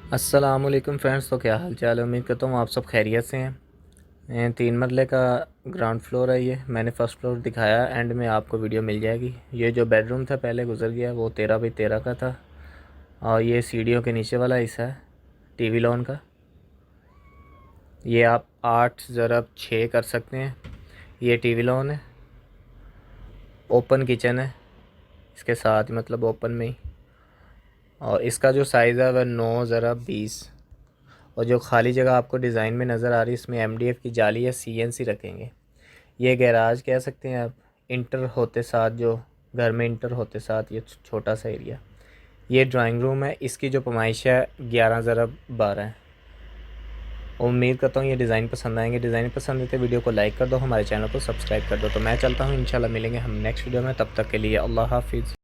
अस्सलामुअलैकुम फ्रेंड्स। तो क्या हाल चाल है? उम्मीद करता हूँ आप सब खैरियत से हैं। 3 मरले का ग्राउंड फ्लोर है। ये मैंने फ़र्स्ट फ्लोर दिखाया, एंड में आपको वीडियो मिल जाएगी। ये जो बेडरूम था पहले गुजर गया, वो 13 बाई 13 का था। और ये सीढ़ियों के नीचे वाला हिस्सा है टीवी लॉन का। ये आप 8 × 6 कर सकते हैं। ये टीवी लॉन है, ओपन किचन है इसके साथ, मतलब ओपन में ही। और इसका जो साइज़ है वह 9 × 20। और जो खाली जगह आपको डिज़ाइन में नज़र आ रही है, इसमें एमडीएफ की जाली या सीएनसी रखेंगे। ये गैराज कह सकते हैं आप। इंटर होते साथ, जो घर में इंटर होते साथ ये छोटा सा एरिया। ये ड्राइंग रूम है। इसकी जो पैमाइश है 11 × 12 है। उम्मीद करता हूँ ये डिज़ाइन पसंद आएंगे। डिज़ाइन पसंद आते वीडियो को लाइक कर दो, हमारे चैनल को सब्सक्राइब कर दो। तो मैं चलता हूँ, इंशाल्लाह मिलेंगे हम नेक्स्ट वीडियो में। तब तक के लिए अल्लाह हाफिज़।